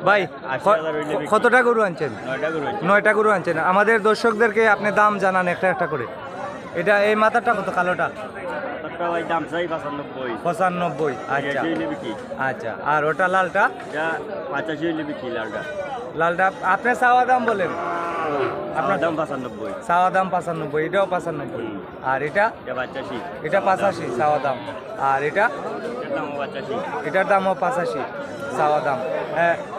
ভাই কতটা গরু আনছেন? 9টা গরু আনছেন। আমাদের দর্শকদেরকে আপনি দাম জানান একটা একটা করে। এটা এই মাথাটা কত কালোটা? 95। আচ্ছা আচ্ছা, আর ওটা লালটা? 85 লালটা আপনার চাওয়া দাম বলেন। আপনার দাম 95। চাওয়া দাম 95, এটাও 95। আর এটা? এটা 85 চাওয়া দাম। আর এটা? এটার দামও 85 চাওয়া দাম।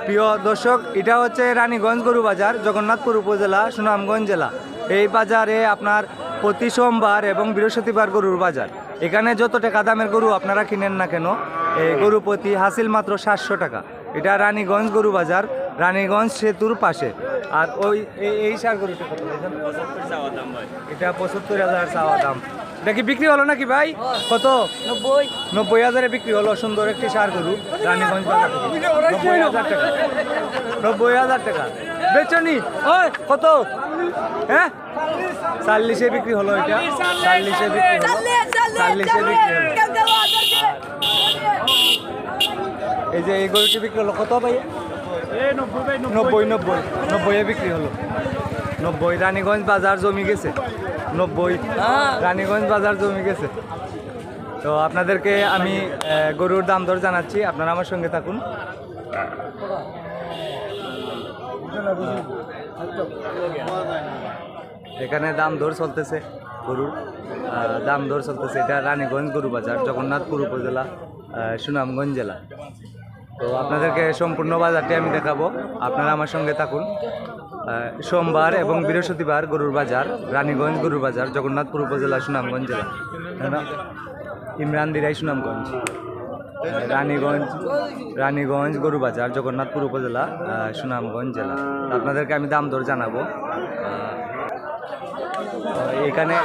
প্রিয় দর্শক, এটা হচ্ছে রানীগঞ্জ গরু বাজার, জগন্নাথপুর উপজেলা, সুনামগঞ্জ জেলা। এই বাজারে আপনার প্রতি সোমবার এবং বৃহস্পতিবার গরুর বাজার। এখানে যত টাকা দামের গরু আপনারা কিনেন না কেন, এই গরু প্রতি হাসিল মাত্র 700 টাকা। এটা রানীগঞ্জ গরু বাজার, রানীগঞ্জ সেতুর পাশে। আর ওই এই সার গরুটা কত? এটা 75,000 চাওয়া দাম। এটা কি বিক্রি হলো নাকি ভাই? কত? 90,000 বিক্রি হলো। সুন্দর একটি সার গরু রানীগঞ্জ বাজার থেকে 90,000 টাকা। 90,000 টাকা বেচনি? ওই কত? হ্যাঁ 40-এ বিক্রি হলো। এটা 40-এ বিক্রি হলো। 40-এ বিক্রি হলো। এই যে এই গরুটি বিক্রি হলো কত ভাই? 90-এ বিক্রি হলো। 90। রানীগঞ্জ বাজার জমি গেছে 90। রানীগঞ্জ বাজার জমি গেছে। তো আপনাদেরকে আমি গরুর দাম দর জানাচ্ছি, আপনারা আমার সঙ্গে থাকুন। এখানে দাম দর চলতেছে, গরুর দাম দর চলতেছে। এটা রানীগঞ্জ গরু বাজার, জগন্নাথপুর উপজেলা, সুনামগঞ্জ জেলা। তো আপনাদেরকে সম্পূর্ণ বাজারটি আমি দেখাবো, আপনারা আমার সঙ্গে থাকুন। সোমবার এবং বৃহস্পতিবার গরুর বাজার, রানীগঞ্জ গরুর বাজার, জগন্নাথপুর উপজেলা, সুনামগঞ্জ জেলা। ইমরান দিরাই, সুনামগঞ্জ। রানীগঞ্জ গরু বাজার, জগন্নাথপুর উপজেলা, সুনামগঞ্জ জেলা। আপনাদেরকে আমি দাম দর জানাবো। এখানে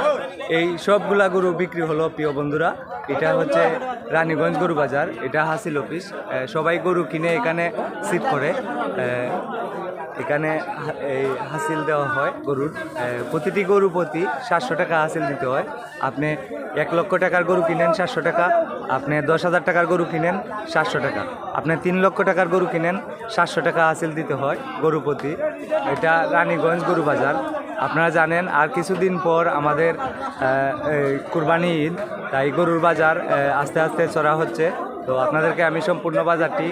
এই সবগুলা গরু বিক্রি হলো প্রিয় বন্ধুরা। এটা হচ্ছে রানীগঞ্জ গরু বাজার, এটা হাসিল অফিস। সবাই গরু কিনে এখানে সিট করে। এখানে এই হাসিল দেওয়া হয় গরুর। প্রতিটি গরু প্রতি 700 টাকা হাসিল দিতে হয়। আপনি 1 লক্ষ টাকার গরু কিনেন 700 টাকা, আপনি 10,000 টাকার গরু কিনেন 700 টাকা, আপনি 3 লক্ষ টাকার গরু কিনেন 700 টাকা হাসিল দিতে হয় গরু প্রতি। এটা রানীগঞ্জ গরু বাজার। আপনারা জানেন আর কিছুদিন পর আমাদের কুরবানি ঈদ, তাই গরুর বাজার আস্তে আস্তে চড়া হচ্ছে। তো আপনাদেরকে আমি সম্পূর্ণ বাজারটি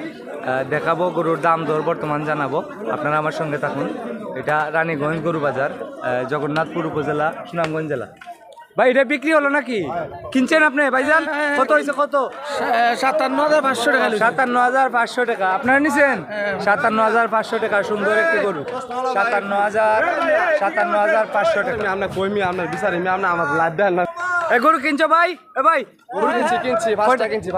দেখাবো, গরুর দাম দর বর্তমান জানাবো, আপনারা আমার সঙ্গে থাকুন। এটা রানীগঞ্জ গরু বাজার, জগন্নাথপুর উপজেলা, সুনামগঞ্জ জেলা। ভাই এটা বিক্রি হলো নাকি? কিনছেন আপনি ভাইজান? কত হয়েছে? কত? 57,500 টাকা। 57,500 টাকা আপনারা নিছেন? 57,500 টাকা। সুন্দর একটি গরু 57,500 টাকা। আপনার কইমি আপনার বিচারি আপনার আমার লাভ দেন না। এই গরু কিনছো ভাই? এ ভাই গরু কিনছি 5টা কিনছি।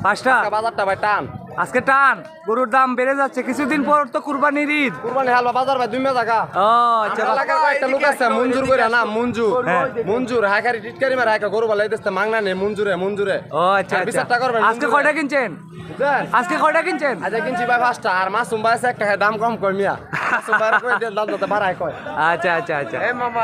5টা বাজারটা ভাই টান, আজকে টান। গরুর দাম বেড়ে যাচ্ছে, কিছুদিন পর তো কুরবানির ঈদ। কুরবানি হালবা বাজার ভাই 2 টাকা। ও আচ্ছা, এলাকার কয়েকটা লোক আছে মঞ্জুর করে না, মঞ্জুর হাইকারি টিটকারি মারা হাইকা গরু বালাই দিতে মাংনা নেই মঞ্জুরে। ও আচ্ছা আচ্ছা। বিচারটা করবেন। আজকে কয়টা কিনছেন? আজকে কয়টা কিনছেন? আজকে কিনছি ভাই 5টা। আর মাসুম ভাই আছে একটা দাম কম কই মিয়া, মাসুম ভাই কই দাম তো বাড়ায় কয়। আচ্ছা আচ্ছা আচ্ছা। এ মামা